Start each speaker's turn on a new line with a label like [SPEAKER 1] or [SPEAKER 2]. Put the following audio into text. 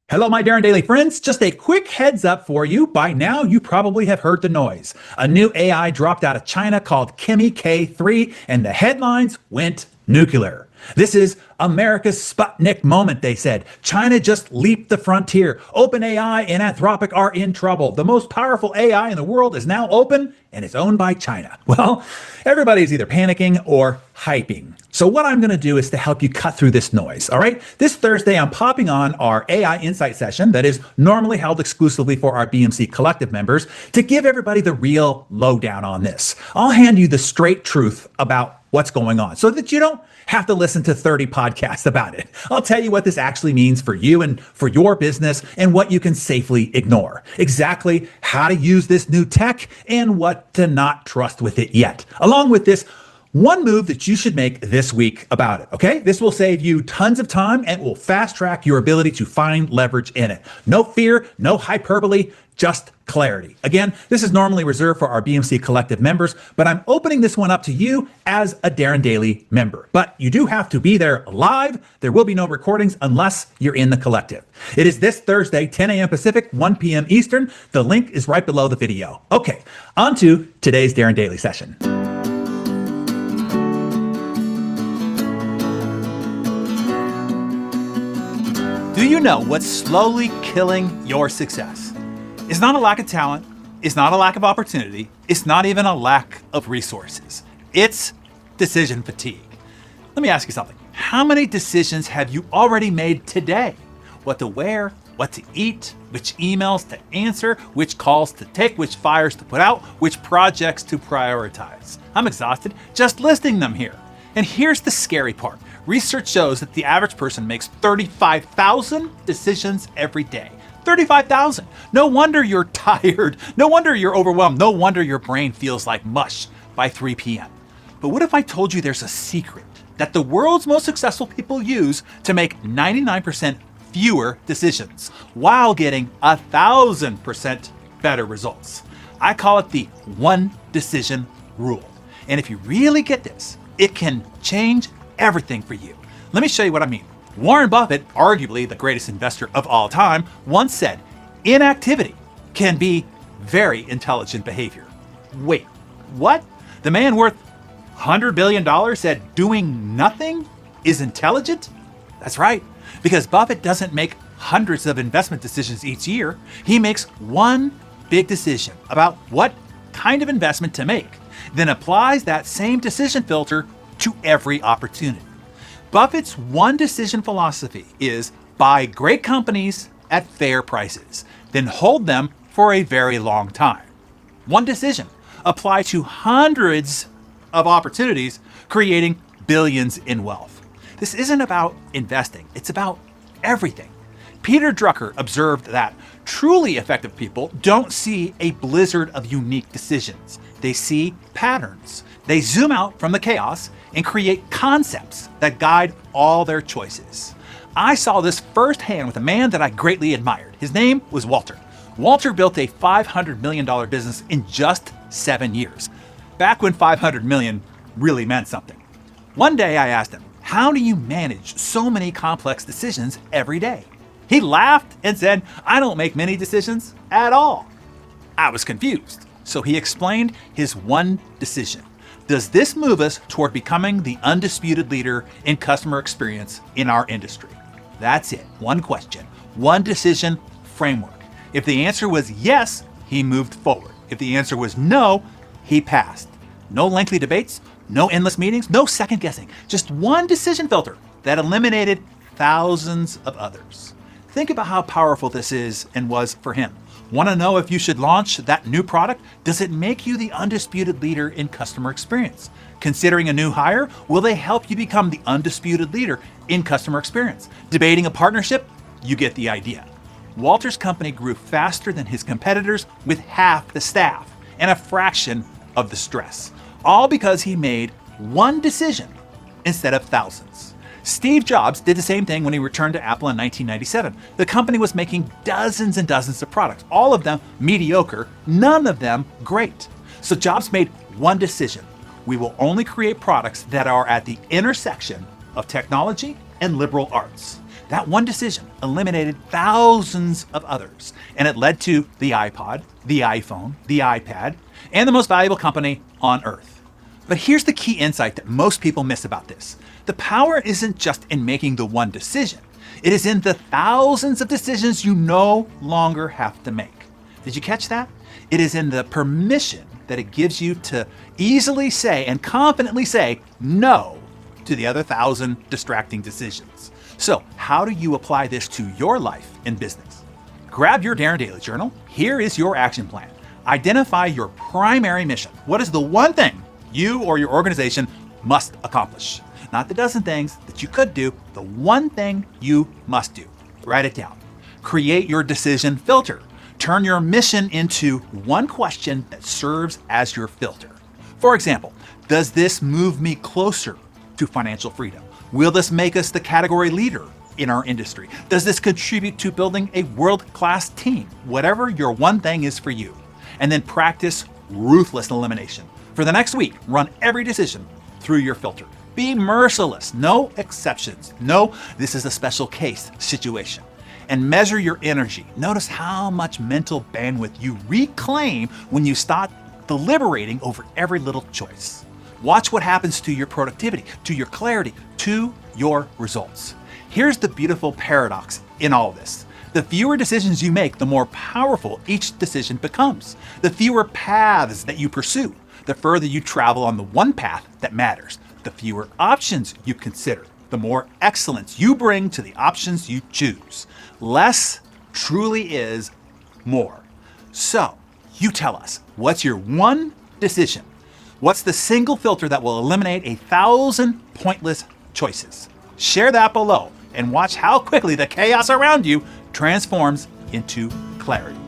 [SPEAKER 1] Hello, my Darren Daily friends. Just a quick heads up for you. By now, you probably have heard the noise. A new AI dropped out of China called Kimi K3, and the headlines went nuclear. This is America's Sputnik moment, they said. China just leaped the frontier. OpenAI and Anthropic are in trouble. The most powerful AI in the world is now open and it's owned by China. Well, everybody's either panicking or hyping. So what I'm going to do is to help you cut through this noise, all right? This Thursday, I'm popping on our AI Insight session that is normally held exclusively for our BMC Collective members to give everybody the real lowdown on this. I'll hand you the straight truth about what's going on so that you don't have to listen to 30 podcasts about it. I'll tell you what this actually means for you and for your business and what you can safely ignore. Exactly how to use this new tech and what to not trust with it yet. Along with this, one move that you should make this week about it, okay? This will save you tons of time and will fast track your ability to find leverage in it. No fear, no hyperbole, just clarity. Again, this is normally reserved for our BMC Collective members, but I'm opening this one up to you as a Darren Daily member. But you do have to be there live. There will be no recordings unless you're in the collective. It is this Thursday, 10 a.m. Pacific, 1 p.m. Eastern. The link is right below the video. Okay, on to today's Darren Daily session. Do you know what's slowly killing your success? It's not a lack of talent. It's not a lack of opportunity. It's not even a lack of resources. It's decision fatigue. Let me ask you something. How many decisions have you already made today? What to wear, what to eat, which emails to answer, which calls to take, which fires to put out, which projects to prioritize. I'm exhausted just listing them here. And here's the scary part. Research shows that the average person makes 35,000 decisions every day. 35,000. No wonder you're tired. No wonder you're overwhelmed. No wonder your brain feels like mush by 3 p.m. But what if I told you there's a secret that the world's most successful people use to make 99% fewer decisions while getting 1,000% better results? I call it the one decision rule. And if you really get this, it can change everything for you. Let me show you what I mean. Warren Buffett, arguably the greatest investor of all time, once said, inactivity can be very intelligent behavior. Wait, what? The man worth $100 billion said doing nothing is intelligent? That's right, because Buffett doesn't make hundreds of investment decisions each year. He makes one big decision about what kind of investment to make, then applies that same decision filter to every opportunity. Buffett's one decision philosophy is buy great companies at fair prices, then hold them for a very long time. One decision, apply to hundreds of opportunities, creating billions in wealth. This isn't about investing, it's about everything. Peter Drucker observed that truly effective people don't see a blizzard of unique decisions. They see patterns. They zoom out from the chaos and create concepts that guide all their choices. I saw this firsthand with a man that I greatly admired. His name was Walter. Walter built a $500 million business in just 7 years, back when 500 million really meant something. One day I asked him, how do you manage so many complex decisions every day? He laughed and said, I don't make many decisions at all. I was confused, so he explained his one decision. Does this move us toward becoming the undisputed leader in customer experience in our industry? That's it. One question, one decision framework. If the answer was yes, he moved forward. If the answer was no, he passed. No lengthy debates, no endless meetings, no second guessing. Just one decision filter that eliminated thousands of others. Think about how powerful this is and was for him. Want to know if you should launch that new product? Does it make you the undisputed leader in customer experience? Considering a new hire? Will they help you become the undisputed leader in customer experience? Debating a partnership? You get the idea. Walter's company grew faster than his competitors with half the staff and a fraction of the stress, all because he made one decision instead of thousands. Steve Jobs did the same thing when he returned to Apple in 1997. The company was making dozens and dozens of products, all of them mediocre, none of them great. So Jobs made one decision. We will only create products that are at the intersection of technology and liberal arts. That one decision eliminated thousands of others, and it led to the iPod, the iPhone, the iPad, and the most valuable company on earth. But here's the key insight that most people miss about this. The power isn't just in making the one decision. It is in the thousands of decisions you no longer have to make. Did you catch that? It is in the permission that it gives you to easily say and confidently say no to the other 1,000 distracting decisions. So, how do you apply this to your life and business? Grab your Darren Daily Journal. Here is your action plan. Identify your primary mission. What is the one thing you or your organization must accomplish? Not the dozen things that you could do, the one thing you must do. Write it down. Create your decision filter. Turn your mission into one question that serves as your filter. For example, does this move me closer to financial freedom? Will this make us the category leader in our industry? Does this contribute to building a world-class team? Whatever your one thing is for you. And then practice ruthless elimination. For the next week, run every decision through your filter. Be merciless, no exceptions. No, this is a special case situation. And measure your energy. Notice how much mental bandwidth you reclaim when you stop deliberating over every little choice. Watch what happens to your productivity, to your clarity, to your results. Here's the beautiful paradox in all of this. The fewer decisions you make, the more powerful each decision becomes. The fewer paths that you pursue, the further you travel on the one path that matters. The fewer options you consider, the more excellence you bring to the options you choose. Less truly is more. So, you tell us, what's your one decision? What's the single filter that will eliminate 1,000 pointless choices? Share that below and watch how quickly the chaos around you transforms into clarity.